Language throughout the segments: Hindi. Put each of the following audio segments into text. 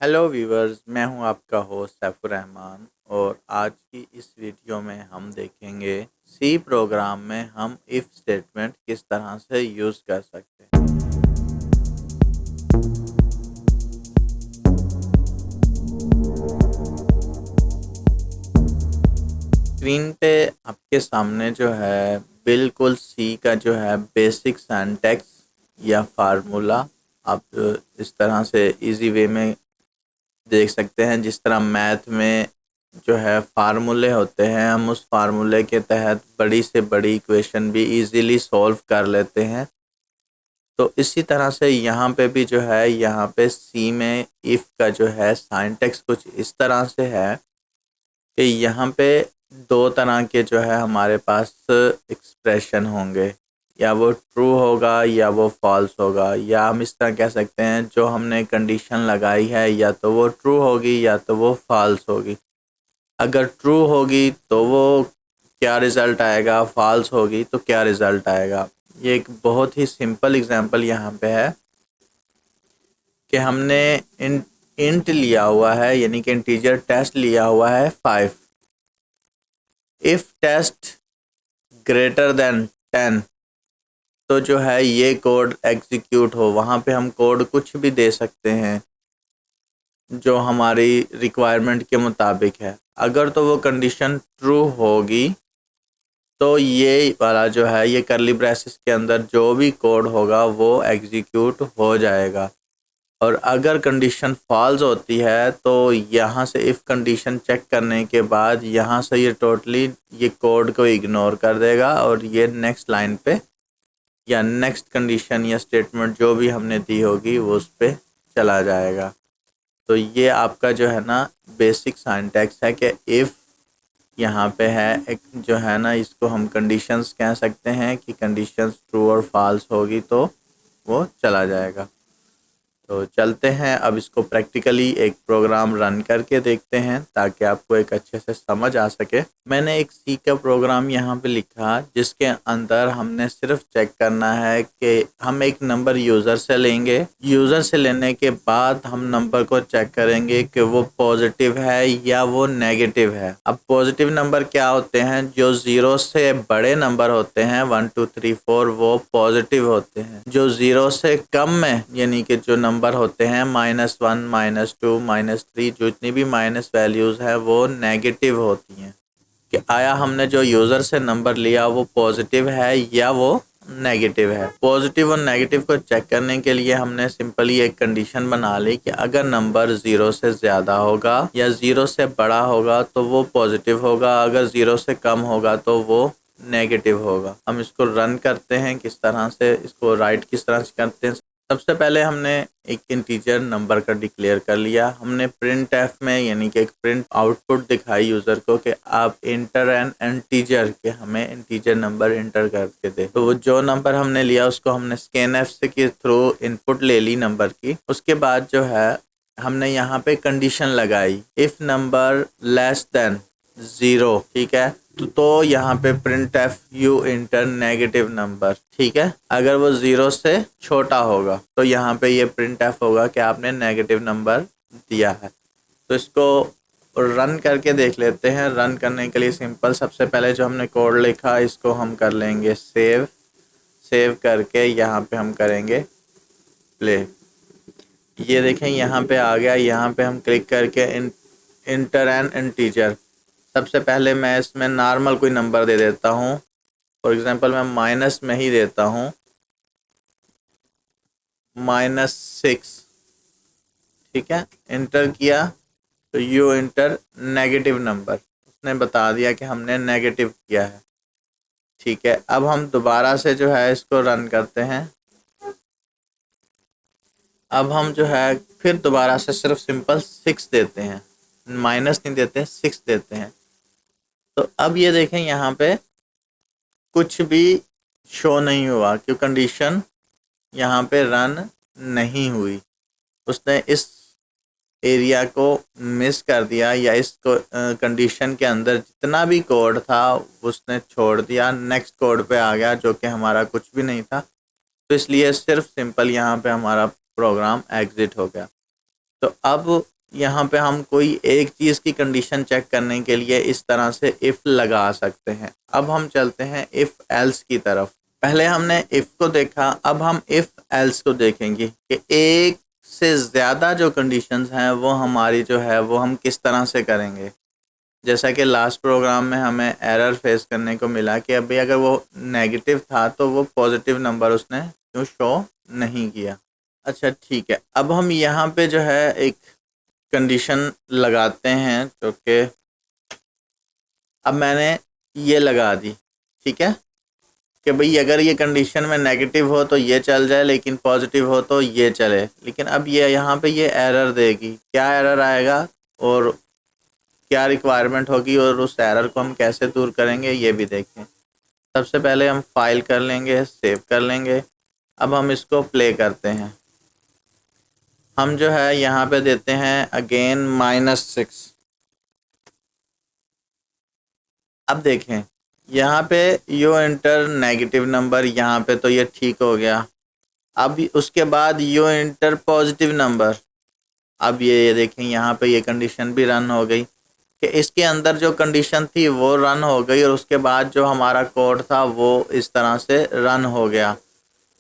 हेलो व्यूवर्स, मैं हूं आपका होस्ट सैफुर रहमान और आज की इस वीडियो में हम देखेंगे सी प्रोग्राम में हम इफ़ स्टेटमेंट किस तरह से यूज़ कर सकते हैं। स्क्रीन पे आपके सामने जो है बिल्कुल सी का जो है बेसिक सिंटैक्स या फार्मूला आप इस तरह से इजी वे में देख सकते हैं। जिस तरह मैथ में जो है फार्मूले होते हैं, हम उस फार्मूले के तहत बड़ी से बड़ी इक्वेशन भी इजीली सॉल्व कर लेते हैं। तो इसी तरह से यहाँ पे भी जो है, यहाँ पे सी में इफ़ का जो है सिंटैक्स कुछ इस तरह से है कि यहाँ पे दो तरह के जो है हमारे पास एक्सप्रेशन होंगे, या वो ट्रू होगा या वो फॉल्स होगा, या हम इस तरह कह सकते हैं जो हमने कंडीशन लगाई है या तो वो ट्रू होगी या तो वो फॉल्स होगी। अगर ट्रू होगी तो वो क्या रिज़ल्ट आएगा, फॉल्स होगी तो क्या रिज़ल्ट आएगा। ये एक बहुत ही सिंपल एग्जांपल यहाँ पे है कि हमने इंट लिया हुआ है, यानी कि इंटीजर टेस्ट लिया हुआ है 5। इफ़ टेस्ट ग्रेटर देन 10 तो जो है ये कोड एग्जीक्यूट हो। वहाँ पे हम कोड कुछ भी दे सकते हैं जो हमारी रिक्वायरमेंट के मुताबिक है। अगर तो वो कंडीशन ट्रू होगी तो ये वाला जो है, ये कर्ली ब्रेसेस के अंदर जो भी कोड होगा वो एग्जीक्यूट हो जाएगा। और अगर कंडीशन फॉल्स होती है तो यहाँ से इफ़ कंडीशन चेक करने के बाद यहाँ से ये टोटली ये कोड को इग्नोर कर देगा और ये नेक्स्ट लाइन पे या नेक्स्ट कंडीशन या स्टेटमेंट जो भी हमने दी होगी वो उस पर चला जाएगा। तो ये आपका जो है ना बेसिक सिंटैक्स है कि इफ़ यहाँ पे है एक जो है ना, इसको हम कंडीशंस कह सकते हैं कि कंडीशंस ट्रू और फॉल्स होगी तो वो चला जाएगा। तो चलते हैं, अब इसको प्रैक्टिकली एक प्रोग्राम रन करके देखते हैं ताकि आपको एक अच्छे से समझ आ सके। मैंने एक सी का प्रोग्राम यहाँ पे लिखा जिसके अंदर हमने सिर्फ चेक करना है कि हम एक नंबर यूज़र से लेंगे। यूज़र से लेने के बाद हम नंबर को चेक करेंगे कि वो पॉजिटिव है या वो नेगेटिव है। अब पॉजिटिव नंबर क्या होते हैं? जो 0 से बड़े नंबर होते हैं 1 2 3 4 वो पॉजिटिव होते हैं। जो 0 से कम में यानी कि जो नंबर होते हैं -1 -2 -3 जो इतनी भी माइनस वैल्यूज़ है वो नेगेटिव होती हैं। कि आया हमने जो यूज़र से नंबर लिया वो पॉजिटिव है या वो नेगेटिव है। पॉजिटिव और नेगेटिव को चेक करने के लिए हमने सिंपली एक कंडीशन बना ली कि अगर नंबर 0 से ज़्यादा होगा या 0 से बड़ा होगा तो वो पॉजिटिव होगा, अगर 0 से कम होगा तो वो नेगेटिव होगा। हम इसको रन करते हैं, किस तरह से इसको राइट किस तरह से करते हैं। सबसे पहले हमने एक इंटीजर नंबर का डिक्लेयर कर लिया। हमने प्रिंट एफ में यानी कि एक प्रिंट आउटपुट दिखाई यूज़र को कि आप इंटर एन इंटीजर के हमें इंटीजर नंबर इंटर करके दे। तो वो जो नंबर हमने लिया उसको हमने स्कैन एफ से के थ्रू इनपुट ले ली नंबर की। उसके बाद जो है हमने यहाँ पे कंडीशन लगाई, इफ़ नंबर लेस देन 0, ठीक है। तो यहाँ पे print F you inter negative number, ठीक है। अगर वो 0 से छोटा होगा तो यहाँ पे ये प्रिंट एफ होगा कि आपने नेगेटिव नंबर दिया है। तो इसको रन करके देख लेते हैं। रन करने के लिए सिंपल, सबसे पहले जो हमने कोड लिखा इसको हम कर लेंगे सेव। सेव करके यहाँ पे हम करेंगे प्ले। ये देखें यहाँ पे आ गया। यहाँ पे हम क्लिक करके इंटर एन इंटीजर, सबसे पहले मैं इसमें नॉर्मल कोई नंबर दे देता हूँ। फॉर एग्जांपल मैं माइनस में ही देता हूँ, -6, ठीक है। इंटर किया तो यू इंटर नेगेटिव नंबर, उसने बता दिया कि हमने नेगेटिव किया है, ठीक है। अब हम दोबारा से जो है इसको रन करते हैं। अब हम जो है फिर दोबारा से सिर्फ सिंपल 6 देते हैं, माइनस नहीं देते, 6 देते हैं। तो अब ये देखें यहाँ पे कुछ भी शो नहीं हुआ, क्यों कंडीशन यहाँ पे रन नहीं हुई। उसने इस एरिया को मिस कर दिया, या इसको कंडीशन के अंदर जितना भी कोड था उसने छोड़ दिया, नेक्स्ट कोड पे आ गया जो कि हमारा कुछ भी नहीं था। तो इसलिए सिर्फ सिंपल यहाँ पे हमारा प्रोग्राम एग्जिट हो गया। तो अब यहाँ पे हम कोई एक चीज़ की कंडीशन चेक करने के लिए इस तरह से इफ़ लगा सकते हैं। अब हम चलते हैं इफ़ एल्स की तरफ। पहले हमने इफ़ को देखा, अब हम इफ़ एल्स को देखेंगे कि एक से ज़्यादा जो कंडीशंस हैं वो हमारी जो है वो हम किस तरह से करेंगे। जैसा कि लास्ट प्रोग्राम में हमें एरर फेस करने को मिला कि अभी अगर वो नेगेटिव था तो वो पॉजिटिव नंबर उसने क्यों शो नहीं किया। अच्छा ठीक है, अब हम यहाँ पे जो है एक कंडीशन लगाते हैं जो कि अब मैंने ये लगा दी, ठीक है, कि भाई अगर ये कंडीशन में नेगेटिव हो तो ये चल जाए, लेकिन पॉजिटिव हो तो ये चले। लेकिन अब ये यहाँ पे ये एरर देगी, क्या एरर आएगा और क्या रिक्वायरमेंट होगी और उस एरर को हम कैसे दूर करेंगे ये भी देखें। सबसे पहले हम फाइल कर लेंगे, सेव कर लेंगे। अब हम इसको प्ले करते हैं। हम जो है यहाँ पे देते हैं अगेन -6। अब देखें यहाँ पे यू एंटर नेगेटिव नंबर, यहाँ पे तो ये ठीक हो गया। अब उसके बाद यू एंटर पॉजिटिव नंबर, अब ये देखें यहाँ पे ये कंडीशन भी रन हो गई कि इसके अंदर जो कंडीशन थी वो रन हो गई और उसके बाद जो हमारा कोड था वो इस तरह से रन हो गया।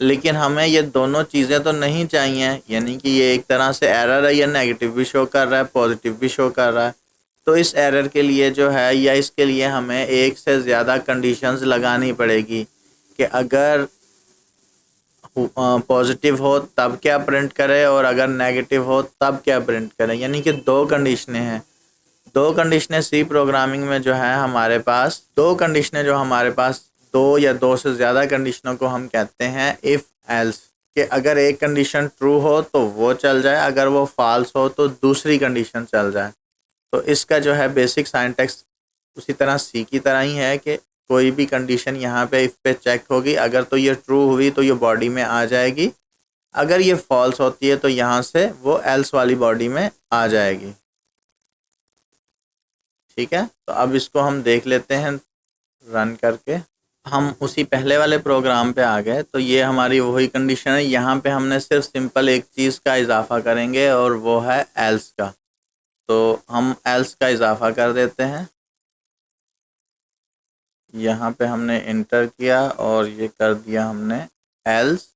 लेकिन हमें ये दोनों चीज़ें तो नहीं चाहिए, यानी कि ये एक तरह से एरर है, ये नेगेटिव भी शो कर रहा है, पॉजिटिव भी शो कर रहा है। तो इस एरर के लिए जो है या इसके लिए हमें एक से ज़्यादा कंडीशंस लगानी पड़ेगी कि अगर पॉजिटिव हो तब क्या प्रिंट करे और अगर नेगेटिव हो तब क्या प्रिंट करे। यानी कि दो कंडीशनें हैं, दो कंडीशनें सी प्रोग्रामिंग में जो है हमारे पास, दो कंडीशनें जो हमारे पास, दो या दो से ज़्यादा कंडीशनों को हम कहते हैं इफ़ एल्स। कि अगर एक कंडीशन ट्रू हो तो वो चल जाए, अगर वो फॉल्स हो तो दूसरी कंडीशन चल जाए। तो इसका जो है बेसिक सिंटैक्स उसी तरह सी की तरह ही है कि कोई भी कंडीशन यहाँ पे इफ़ पे चेक होगी, अगर तो ये ट्रू हुई तो ये बॉडी में आ जाएगी, अगर ये फॉल्स होती है तो यहाँ से वो एल्स वाली बॉडी में आ जाएगी। ठीक है, तो अब इसको हम देख लेते हैं रन करके। हम उसी पहले वाले प्रोग्राम पे आ गए, तो ये हमारी वही कंडीशन है। यहाँ पे हमने सिर्फ सिंपल एक चीज़ का इजाफा करेंगे और वो है एल्स का। तो हम एल्स का इजाफा कर देते हैं। यहाँ पे हमने इंटर किया और ये कर दिया हमने एल्स,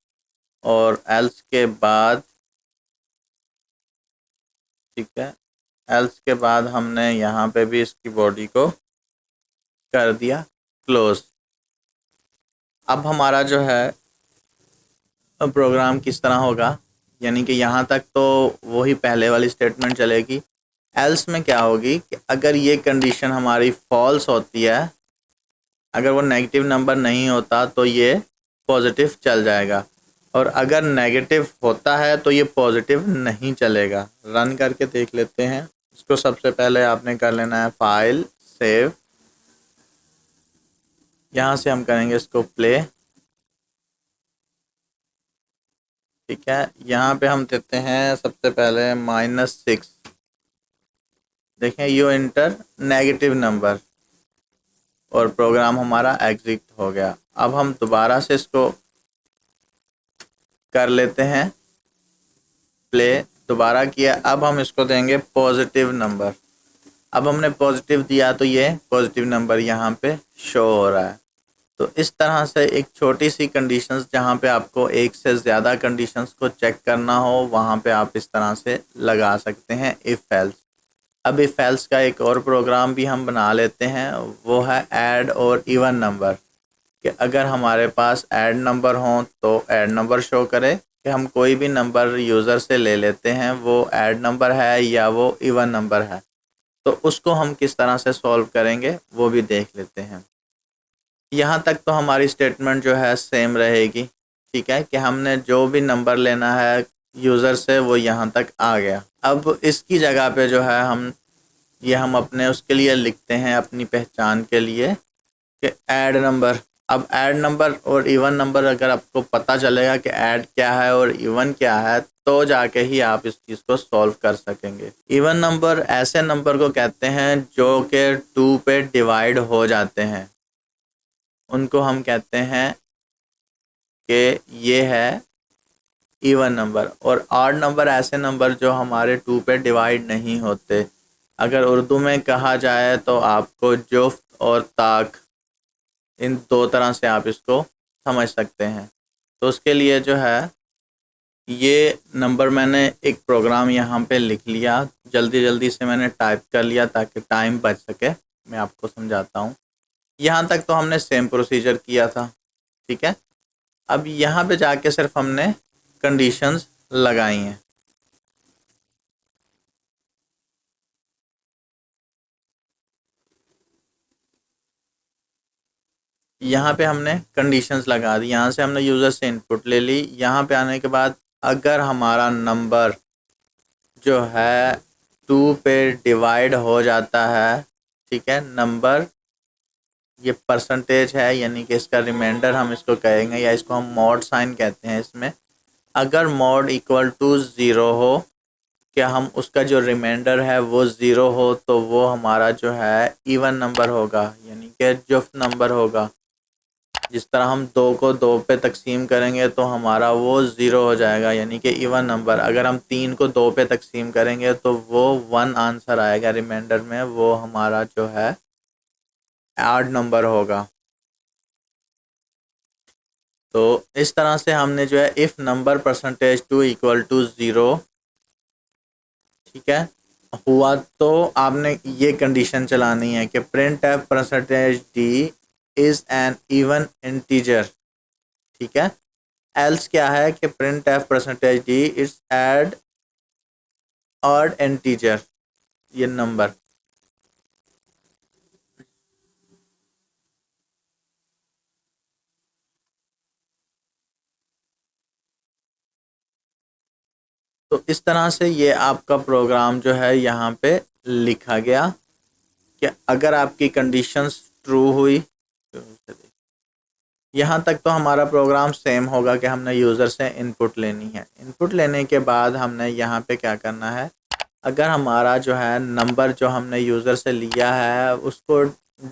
और एल्स के बाद, ठीक है, एल्स के बाद हमने यहाँ पे भी इसकी बॉडी को कर दिया क्लोज। अब हमारा जो है प्रोग्राम किस तरह होगा, यानी कि यहाँ तक तो वही पहले वाली स्टेटमेंट चलेगी। एल्स में क्या होगी कि अगर ये कंडीशन हमारी फॉल्स होती है, अगर वो नेगेटिव नंबर नहीं होता तो ये पॉजिटिव चल जाएगा, और अगर नेगेटिव होता है तो ये पॉजिटिव नहीं चलेगा। रन करके देख लेते हैं इसको। सबसे पहले आपने कर लेना है फाइल, सेव, यहाँ से हम करेंगे इसको प्ले। ठीक है, यहाँ पे हम देते हैं सबसे पहले -6। देखें यू एंटर नेगेटिव नंबर और प्रोग्राम हमारा एग्जिट हो गया। अब हम दोबारा से इसको कर लेते हैं प्ले, दोबारा किया। अब हम इसको देंगे पॉजिटिव नंबर। अब हमने पॉजिटिव दिया तो ये पॉजिटिव नंबर यहाँ पे शो हो रहा है। तो इस तरह से एक छोटी सी कंडीशंस जहाँ पे आपको एक से ज़्यादा कंडीशंस को चेक करना हो वहाँ पे आप इस तरह से लगा सकते हैं इफ़ एल्स। अब इफ़ एल्स का एक और प्रोग्राम भी हम बना लेते हैं, वो है ऐड और इवन नंबर। कि अगर हमारे पास ऐड नंबर हों तो ऐड नंबर शो करे, कि हम कोई भी नंबर यूज़र से ले लेते हैं वो ऐड नंबर है या वो इवन नंबर है, तो उसको हम किस तरह से सॉल्व करेंगे वो भी देख लेते हैं। यहाँ तक तो हमारी स्टेटमेंट जो है सेम रहेगी, ठीक है, कि हमने जो भी नंबर लेना है यूज़र से वो यहाँ तक आ गया। अब इसकी जगह पे जो है हम अपने उसके लिए लिखते हैं, अपनी पहचान के लिए, कि ऐड नंबर। अब ऐड नंबर और इवन नंबर अगर आपको पता चलेगा कि ऐड क्या है और इवन क्या है तो जाके ही आप इस चीज़ को सॉल्व कर सकेंगे। इवन नंबर ऐसे नंबर को कहते हैं जो कि 2 पे डिवाइड हो जाते हैं, उनको हम कहते हैं कि ये है इवन नंबर। और ऑड नंबर ऐसे नंबर जो हमारे 2 पे डिवाइड नहीं होते। अगर उर्दू में कहा जाए तो आपको जुफ्त और ताक, इन 2 तरह से आप इसको समझ सकते हैं। तो उसके लिए जो है ये नंबर मैंने एक प्रोग्राम यहाँ पे लिख लिया, जल्दी जल्दी से मैंने टाइप कर लिया ताकि टाइम बच सके। मैं आपको समझाता हूँ। यहाँ तक तो हमने सेम प्रोसीजर किया था, ठीक है। अब यहाँ पे जाके सिर्फ हमने कंडीशंस लगाई हैं। यहाँ पे हमने कंडीशंस लगा दी, यहाँ से हमने यूज़र से इनपुट ले ली। यहाँ पे आने के बाद अगर हमारा नंबर जो है 2 पे डिवाइड हो जाता है, ठीक है, नंबर ये परसेंटेज है, यानी कि इसका रिमाइंडर हम इसको कहेंगे, या इसको हम मॉड साइन कहते हैं। इसमें अगर मॉड इक्वल टू 0 हो, क्या हम उसका जो रिमाइंडर है वो 0 हो, तो वो हमारा जो है इवन नंबर होगा, यानी कि जुफ्त नंबर होगा। जिस तरह हम 2 को 2 पे तकसीम करेंगे तो हमारा वो 0 हो जाएगा, यानी कि इवन नंबर। अगर हम 3 को 2 पे तकसीम करेंगे तो वो 1 आंसर आएगा रिमाइंडर में, वो हमारा जो है ऑड नंबर होगा। तो इस तरह से हमने जो है if number percentage 2 equal to 0, ठीक है, हुआ तो आपने ये कंडीशन चलानी है कि print f percentage d is an even integer, ठीक है। एल्स क्या है कि print f percentage d it's an odd integer, ये नंबर। तो इस तरह से ये आपका प्रोग्राम जो है यहाँ पे लिखा गया कि अगर आपकी कंडीशंस ट्रू हुई, यहाँ तक तो हमारा प्रोग्राम सेम होगा कि हमने यूज़र से इनपुट लेनी है। इनपुट लेने के बाद हमने यहाँ पे क्या करना है, अगर हमारा जो है नंबर जो हमने यूज़र से लिया है उसको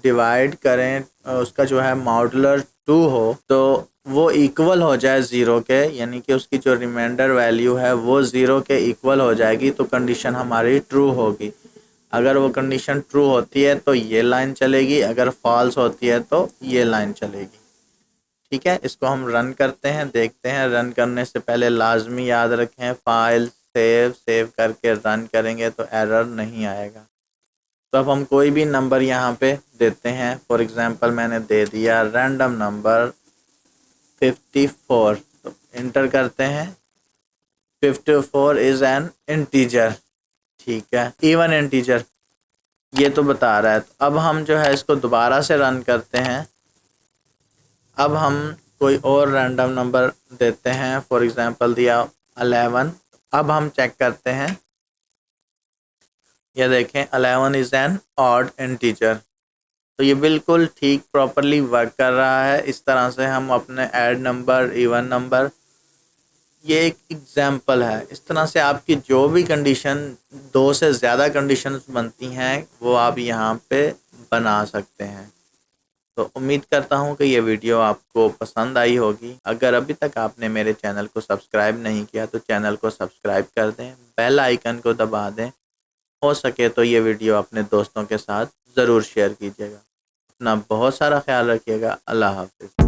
डिवाइड करें, उसका जो है मॉडुलर 2 हो, तो वो इक्वल हो जाए 0 के, यानी कि उसकी जो रिमाइंडर वैल्यू है वो 0 के इक्वल हो जाएगी, तो कंडीशन हमारी ट्रू होगी। अगर वो कंडीशन ट्रू होती है तो ये लाइन चलेगी, अगर फॉल्स होती है तो ये लाइन चलेगी, ठीक है। इसको हम रन करते हैं, देखते हैं। रन करने से पहले लाजमी याद रखें फाइल सेव करके रन करेंगे तो एरर नहीं आएगा। तो अब हम कोई भी नंबर यहाँ पे देते हैं। फॉर एग्जांपल मैंने दे दिया रैंडम नंबर 54, तो इंटर करते हैं। 54 इज़ एन इंटीजर, ठीक है, इवन इंटीजर, ये तो बता रहा है। तो अब हम जो है इसको दोबारा से रन करते हैं। अब हम कोई और रैंडम नंबर देते हैं, फॉर एग्जांपल दिया 11। अब हम चेक करते हैं, ये देखें 11 इज़ एन ऑड इंटीजर। तो ये बिल्कुल ठीक प्रॉपरली वर्क कर रहा है। इस तरह से हम अपने ऐड नंबर, इवन नंबर, ये एक एग्जांपल है। इस तरह से आपकी जो भी कंडीशन, 2 से ज़्यादा कंडीशंस बनती हैं वो आप यहाँ पे बना सकते हैं। तो उम्मीद करता हूँ कि ये वीडियो आपको पसंद आई होगी। अगर अभी तक आपने मेरे चैनल को सब्सक्राइब नहीं किया तो चैनल को सब्सक्राइब कर दें, बेल आइकन को दबा दें। हो सके तो ये वीडियो अपने दोस्तों के साथ ज़रूर शेयर कीजिएगा। अपना बहुत सारा ख्याल रखिएगा। अल्लाह हाफ़िज़।